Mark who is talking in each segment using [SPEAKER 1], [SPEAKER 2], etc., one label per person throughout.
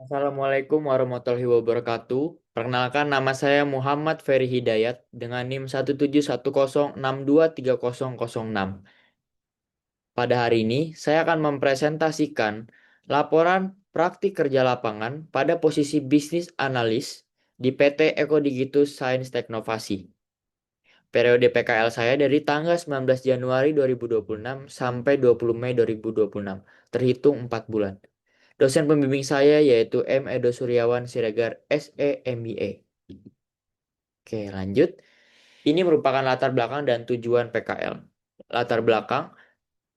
[SPEAKER 1] Assalamualaikum warahmatullahi wabarakatuh. Perkenalkan nama saya Muhammad Ferry Hidayat dengan NIM 17106230006. Pada hari ini saya akan mempresentasikan laporan praktik kerja lapangan pada posisi bisnis analis di PT Eko Digitus Sains Teknovasi. Periode PKL saya dari tanggal 19 Januari 2026 sampai 20 Mei 2026, terhitung 4 bulan. Dosen pembimbing saya yaitu M. Edo Suryawan Siregar, SE MBA. Oke, lanjut. Ini merupakan latar belakang dan tujuan PKL. Latar belakang,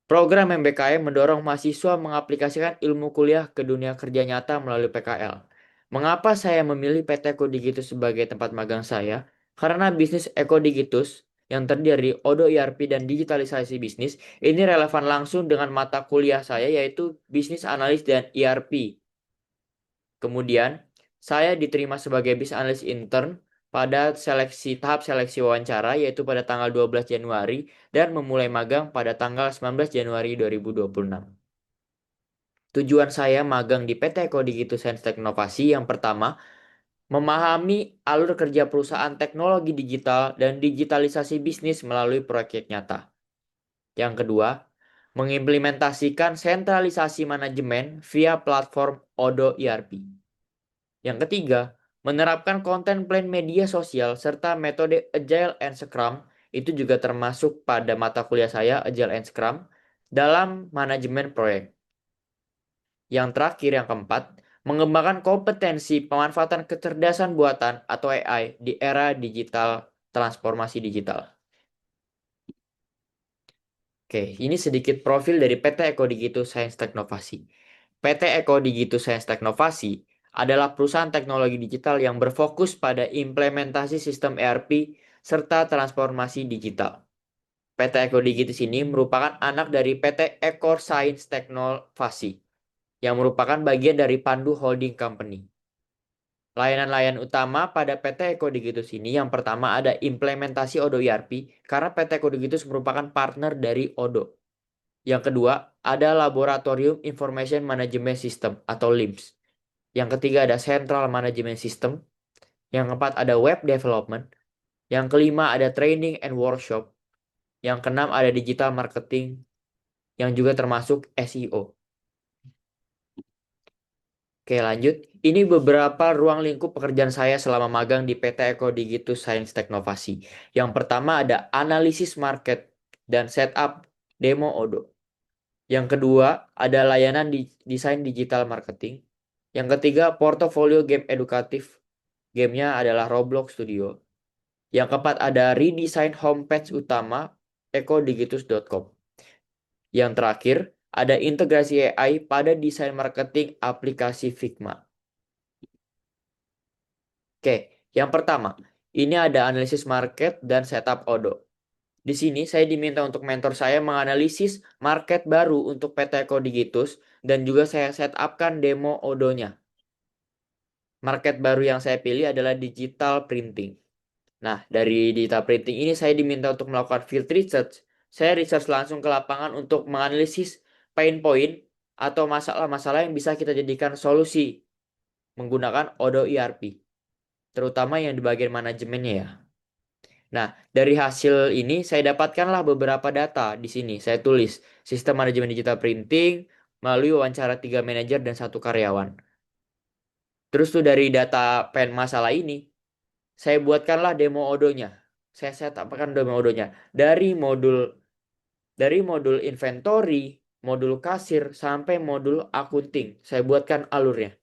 [SPEAKER 1] program MBKM mendorong mahasiswa mengaplikasikan ilmu kuliah ke dunia kerja nyata melalui PKL. Mengapa saya memilih PT Eko Digitus sebagai tempat magang saya? Karena bisnis Eko Digitus yang terdiri dari Odo ERP dan digitalisasi bisnis ini relevan langsung dengan mata kuliah saya yaitu bisnis analis dan ERP. Kemudian, saya diterima sebagai business analyst intern pada tahap seleksi wawancara yaitu pada tanggal 12 Januari dan memulai magang pada tanggal 19 Januari 2026. Tujuan saya magang di PT Eko Digital Science Teknovasi yang pertama, memahami alur kerja perusahaan teknologi digital dan digitalisasi bisnis melalui proyek nyata. Yang kedua, mengimplementasikan sentralisasi manajemen via platform Odo ERP. Yang ketiga, menerapkan konten plan media sosial serta metode Agile and Scrum itu juga termasuk pada mata kuliah saya Agile and Scrum dalam manajemen proyek. Yang terakhir, yang keempat, mengembangkan kompetensi pemanfaatan kecerdasan buatan atau AI di era digital, transformasi digital. Oke, ini sedikit profil dari PT Eko Digital Science Teknovasi. PT Eko Digital Science Teknovasi adalah perusahaan teknologi digital yang berfokus pada implementasi sistem ERP serta transformasi digital. PT Eko Digital ini merupakan anak dari PT Eko Science Teknovasi yang merupakan bagian dari Pandu Holding Company. Layanan-layanan utama pada PT Eko Digitus ini yang pertama ada implementasi Odo ERP karena PT Eko Digitus merupakan partner dari Odo. Yang kedua, ada Laboratorium Information Management System atau LIMS. Yang ketiga ada Central Management System. Yang keempat ada Web Development. Yang kelima ada Training and Workshop. Yang keenam ada Digital Marketing yang juga termasuk SEO. Oke, lanjut. Ini beberapa ruang lingkup pekerjaan saya selama magang di PT Eko Digitus Science Teknovasi. Yang pertama ada analisis market dan setup demo Odo. Yang kedua, ada layanan desain digital marketing. Yang ketiga, portofolio game edukatif. Gamenya adalah Roblox Studio. Yang keempat, ada redesign homepage utama ekodigitus.com. Yang terakhir, ada integrasi AI pada desain marketing aplikasi Figma. Oke, yang pertama, ini ada analisis market dan setup Odo. Di sini saya diminta untuk mentor saya menganalisis market baru untuk PT Eko Digitus dan juga saya setupkan demo Odonya. Market baru yang saya pilih adalah digital printing. Nah, dari digital printing ini saya diminta untuk melakukan field research. Saya research langsung ke lapangan untuk menganalisis pain point atau masalah-masalah yang bisa kita jadikan solusi menggunakan Odo ERP, terutama yang di bagian manajemennya ya. Nah, dari hasil ini saya dapatkanlah beberapa data di sini. Saya tulis sistem manajemen digital printing melalui wawancara 3 manajer dan 1 karyawan. Terus tuh dari data pen masalah ini, saya buatkanlah demo Odonya. Saya setupkan demo Odonya dari modul inventory, modul kasir sampai modul akunting. Saya buatkan alurnya.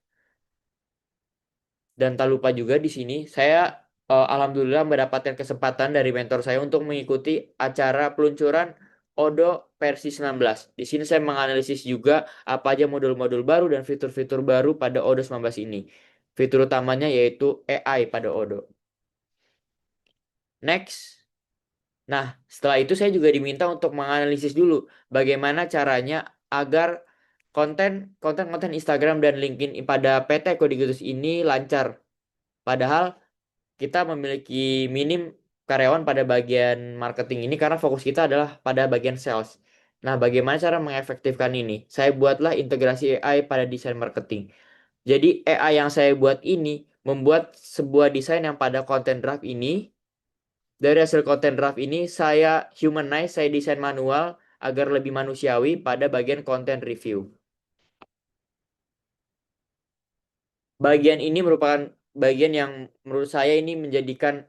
[SPEAKER 1] Dan tak lupa juga di sini saya alhamdulillah mendapatkan kesempatan dari mentor saya untuk mengikuti acara peluncuran Odo versi 19. Di sini saya menganalisis juga apa aja modul-modul baru dan fitur-fitur baru pada Odo 19 ini. Fitur utamanya yaitu AI pada Odo. Next. Nah, setelah itu saya juga diminta untuk menganalisis dulu bagaimana caranya agar konten-konten Instagram dan LinkedIn pada PT Kodigitus ini lancar. Padahal kita memiliki minim karyawan pada bagian marketing ini karena fokus kita adalah pada bagian sales. Nah, bagaimana cara mengefektifkan ini? Saya buatlah integrasi AI pada desain marketing. Jadi AI yang saya buat ini membuat sebuah desain yang pada content draft ini. Dari hasil content draft ini saya humanize, saya desain manual agar lebih manusiawi pada bagian content review. Bagian ini merupakan bagian yang menurut saya ini menjadikan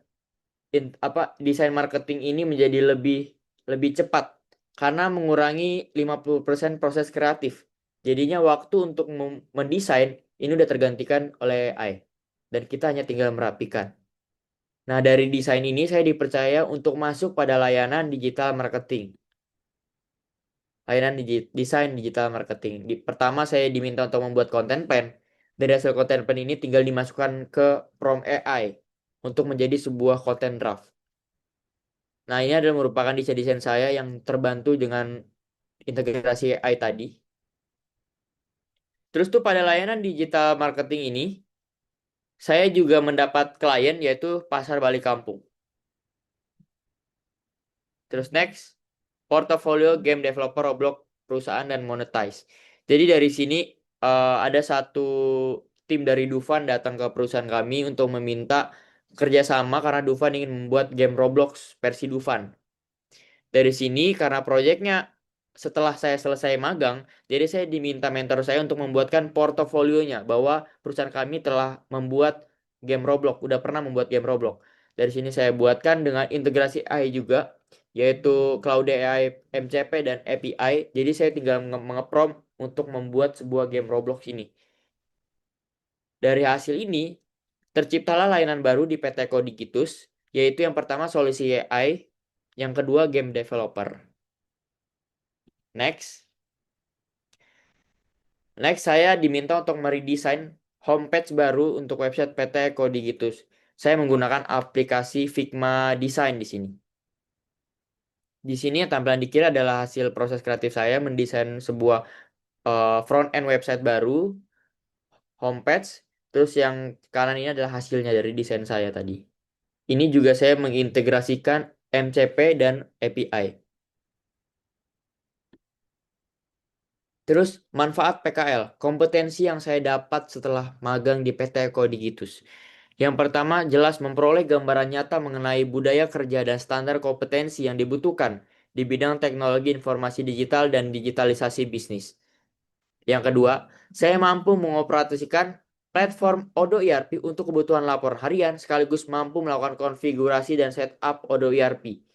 [SPEAKER 1] desain marketing ini menjadi lebih lebih cepat karena mengurangi 50% proses kreatif. Jadinya waktu untuk mendesain ini udah tergantikan oleh AI dan kita hanya tinggal merapikan. Nah, dari desain ini saya dipercaya untuk masuk pada layanan digital marketing. Layanan desain digital marketing. Pertama saya diminta untuk membuat konten pen. Dari hasil konten pen ini tinggal dimasukkan ke prompt AI untuk menjadi sebuah konten draft. Nah, ini adalah merupakan desain-desain saya yang terbantu dengan integrasi AI tadi. Terus tuh pada layanan digital marketing ini, saya juga mendapat klien yaitu Pasar Bali Kampung. Terus next, portofolio game developer Roblox perusahaan dan monetize. Jadi dari sini ada satu tim dari Dufan datang ke perusahaan kami untuk meminta kerjasama karena Dufan ingin membuat game Roblox versi Dufan. Dari sini karena proyeknya setelah saya selesai magang, jadi saya diminta mentor saya untuk membuatkan portofolionya bahwa perusahaan kami telah membuat game Roblox, udah pernah membuat game Roblox. Dari sini saya buatkan dengan integrasi AI juga, yaitu Cloud AI, MCP dan API. Jadi saya tinggal nge-prompt untuk membuat sebuah game Roblox ini. Dari hasil ini, terciptalah layanan baru di PT Kodigitus, yaitu yang pertama solusi AI, yang kedua game developer. Next. Next, saya diminta untuk meredesain homepage baru untuk website PT Kodigitus. Saya menggunakan aplikasi Figma Design di sini. Di sini yang tampilan di kiri adalah hasil proses kreatif saya mendesain sebuah front end website baru, homepage. Terus yang kanan ini adalah hasilnya dari desain saya tadi. Ini juga saya mengintegrasikan MCP dan API. Terus manfaat PKL, kompetensi yang saya dapat setelah magang di PT Kodigitus. Yang pertama, jelas memperoleh gambaran nyata mengenai budaya kerja dan standar kompetensi yang dibutuhkan di bidang teknologi informasi digital dan digitalisasi bisnis. Yang kedua, saya mampu mengoperasikan platform Odoo ERP untuk kebutuhan lapor harian sekaligus mampu melakukan konfigurasi dan setup Odoo ERP.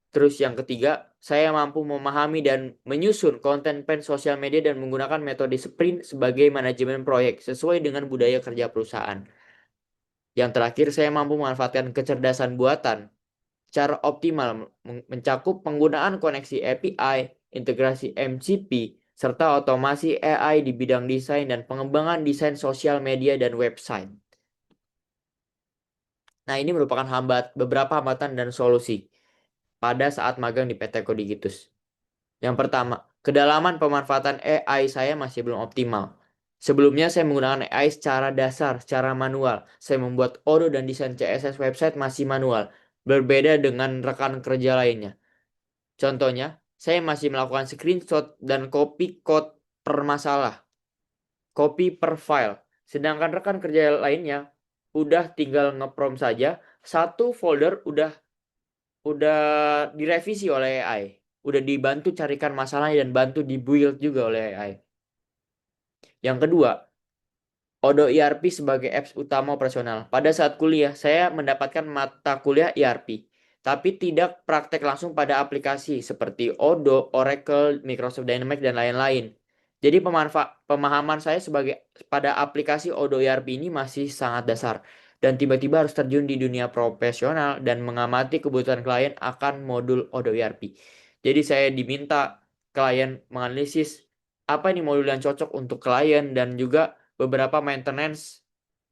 [SPEAKER 1] Terus yang ketiga, saya mampu memahami dan menyusun konten pen sosial media dan menggunakan metode sprint sebagai manajemen proyek sesuai dengan budaya kerja perusahaan. Yang terakhir, saya mampu memanfaatkan kecerdasan buatan secara optimal mencakup penggunaan koneksi API, integrasi MCP, serta otomasi AI di bidang desain dan pengembangan desain sosial media dan website. Nah, ini merupakan beberapa hambatan dan solusi pada saat magang di PT Kodigitus. Yang pertama, kedalaman pemanfaatan AI saya masih belum optimal. Sebelumnya saya menggunakan AI secara dasar, secara manual. Saya membuat Odoo dan desain CSS website masih manual, berbeda dengan rekan kerja lainnya. Contohnya, saya masih melakukan screenshot dan copy code per masalah, copy per file. Sedangkan rekan kerja lainnya udah tinggal ngeprompt saja, satu folder udah direvisi oleh AI. Udah dibantu carikan masalahnya dan bantu dibuild juga oleh AI. Yang kedua, Odoo ERP sebagai apps utama operasional. Pada saat kuliah, saya mendapatkan mata kuliah ERP, tapi tidak praktek langsung pada aplikasi seperti Odoo, Oracle, Microsoft Dynamics, dan lain-lain. Jadi pemahaman saya pada aplikasi Odoo ERP ini masih sangat dasar dan tiba-tiba harus terjun di dunia profesional dan mengamati kebutuhan klien akan modul Odoo ERP. Jadi saya diminta klien menganalisis apa ini modul yang cocok untuk klien dan juga beberapa maintenance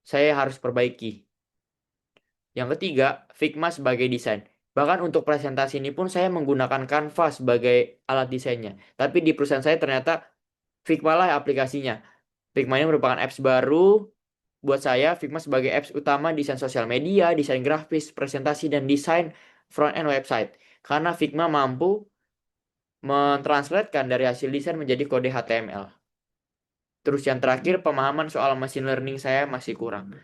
[SPEAKER 1] saya harus perbaiki. Yang ketiga, Figma sebagai desain. Bahkan untuk presentasi ini pun saya menggunakan Canva sebagai alat desainnya. Tapi di perusahaan saya ternyata Figma lah aplikasinya. Figma ini merupakan apps baru buat saya. Figma sebagai apps utama desain sosial media, desain grafis, presentasi, dan desain front-end website. Karena Figma mampu mentranslatekan dari hasil desain menjadi kode HTML. Terus yang terakhir, pemahaman soal machine learning saya masih kurang.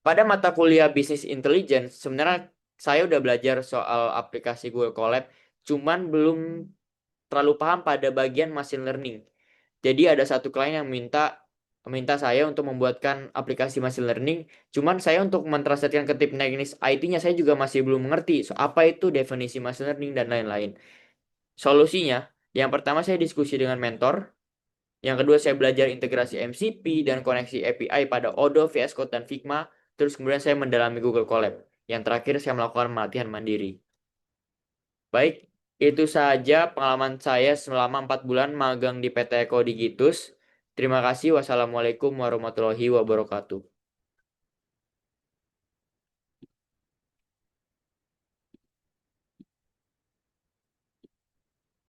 [SPEAKER 1] Pada mata kuliah bisnis intelligence, sebenarnya saya udah belajar soal aplikasi Google Colab, cuman belum terlalu paham pada bagian machine learning. Jadi ada satu klien yang minta minta saya untuk membuatkan aplikasi machine learning, cuman saya untuk mentranslatekan ke tim teknis IT-nya saya juga masih belum mengerti. So, apa itu definisi machine learning dan lain-lain. Solusinya, yang pertama saya diskusi dengan mentor, yang kedua saya belajar integrasi MCP dan koneksi API pada Odoo, VS Code, dan Figma. Terus kemudian saya mendalami Google Colab. Yang terakhir saya melakukan pelatihan mandiri. Baik, itu saja pengalaman saya selama 4 bulan magang di PT Eko Digitus. Terima kasih. Wassalamualaikum warahmatullahi wabarakatuh.